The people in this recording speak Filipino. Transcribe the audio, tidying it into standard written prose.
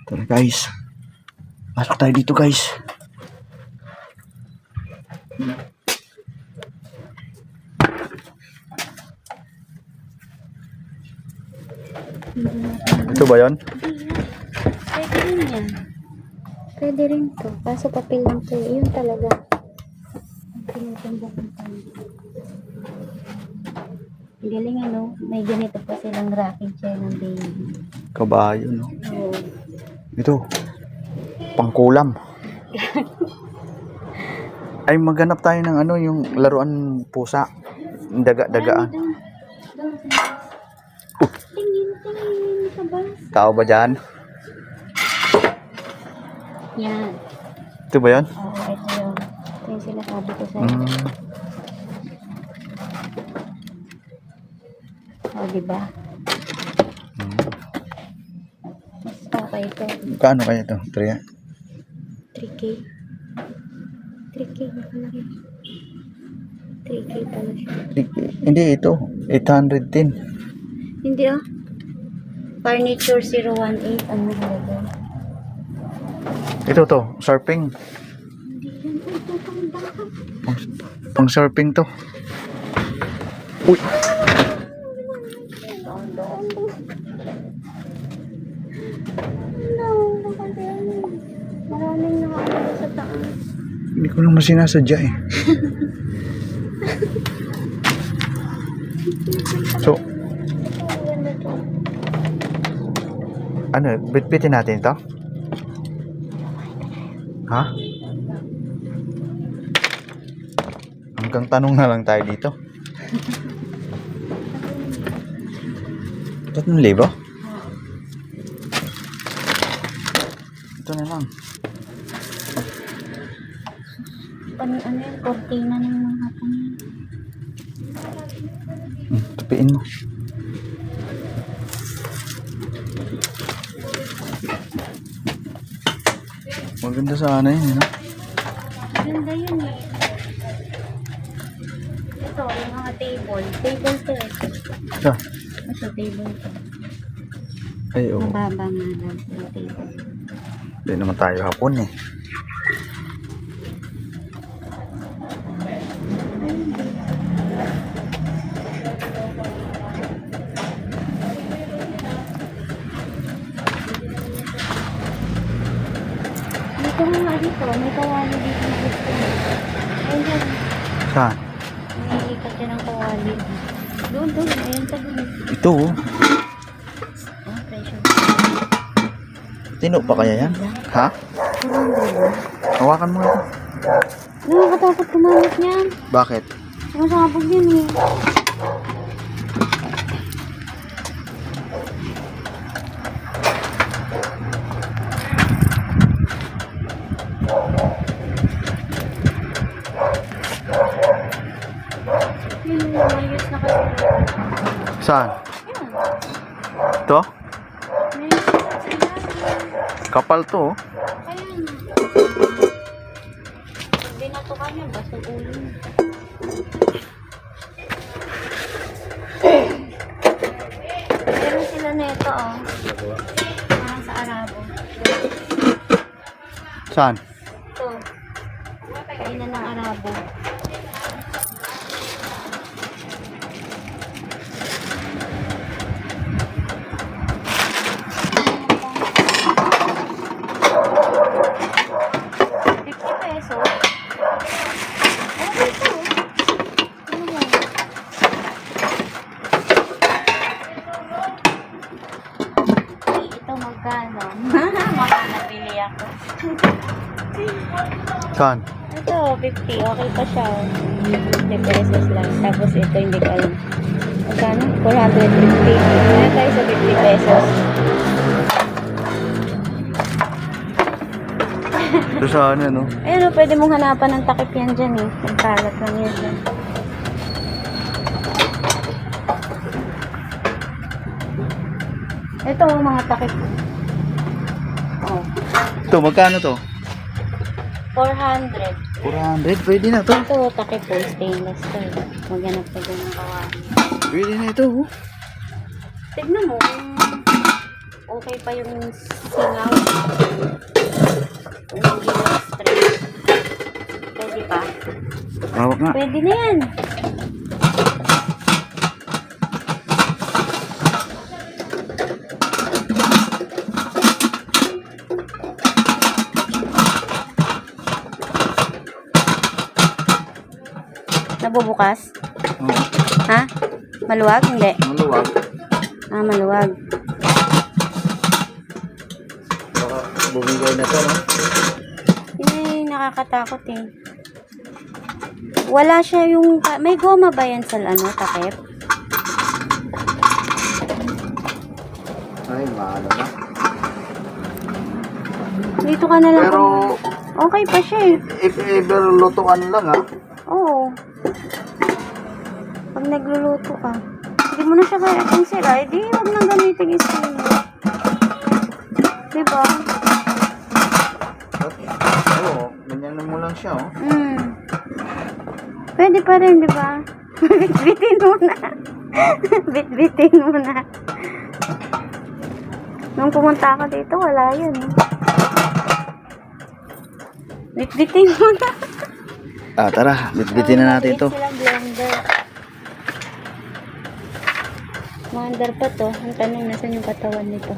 Tara guys. Pasok tayo dito guys. Ito ba yun? Pwede rin yan. Pwede rin to. Kaso papel lang to. Yun talaga. Ang pinaganda ng tayo. Galing ano. May ganito pa silang rocking chair ng baby. Kabayo, no? Oo. Ito. Pangkulam. Ay, maghanap tayo ng ano, yung laruan pusa. Daga-dagaan. Tingin. Kabas. Tao ba dyan? Yan. Ito ba yan? Oo, ito yun. Ito yung sinasabi ko sa'yo. O, diba? Mas okay ito. Kaano kaya ito? 3K. 3K nakalaki. 3K pala siya. Hindi, ito. 810. Hindi ah. Furniture 018. Ano halaga? Ito to, surfing. Hindi yan. Ito pang baka. Pang surfing to. Uy! Maraming nakakita sa taas. Hindi ko naman sinasadya eh. So, ano, bitbitin natin ito? Ha? Hanggang tanong na lang tayo dito. 3,000? Ito na lang. Ano yan? Cortina ng mga hapon. Tupiin mo. Maganda sana yun, no? Ganda yun eh. Ito, yung mga table. Table to eh. Ito. Ito, table to. Ay, oo. Mababa nga lang yung table. Hindi naman tayo hapon eh. Dito nga dito. May kawali dito. Ayun. Saan? May ikat yan ang kawali. Doon. Ayan pa doon. Ito, oh. Oh, pressure. Tino pa kaya yan? Ha? Hawakan mo ito. Nakakatakot kumamit niyan. Bakit? Masabog yan eh. Mayos na kasi. Saan? Yan. Ito? Mayos na kasi. Kapal to, oh. Ayan. Hindi na to kanya. Basta ulo. Meron sila neto, oh. Parang sa Arabo. Saan? Ito. Kainan ng Arabo. Magkano? Makakabili ako. Saan? Ito, 50. Okay pa siya. 50 pesos lang. Tapos ito, hindi ko alam. Magkano? 450. Kaya tayo sa 50 pesos. Ito saan, ano? Ayun o, pwede mong hanapan ng takip yan dyan eh. Magkalat lang yan dyan. Ito, mga takip. Oh. Ito, magkano to? 400. 400? Pwede na to. Ito, takip po. Stainless to eh. Maghanap ka dyan ng kawali. Pwede na ito, oh. Tignan mo. okay pa yung singaw. Yung hindi na straight. Pwede pa? Hawak nga. Pwede na yan. Nabubukas? Oo. Ha? Maluwag? Hindi. Maluwag. Ah, maluwag. Baka bumigay na to, no? Yun ay nakakatakot eh. Wala siya yung... May goma ba yan sa ano, takip? Ay, maano na. Dito ka na lang. Pero, Okay pa siya eh. if ever lutuan lang, ha? Oo. Pag nagluluto ka, hindi mo na siya kaya kung sira, edi huwag nang gamitin isang. Diba? Oo, ganyan na mo lang siya, oh. Pwede pa rin, diba? Bitbitin mo na. Bitbitin mo na. Nung pumunta ako dito, wala yun. Bitbitin mo na. Tara, bitbitin na natin ito. Silang blender. Maandar pa to. Ang tanong, nasan yung katawan nito?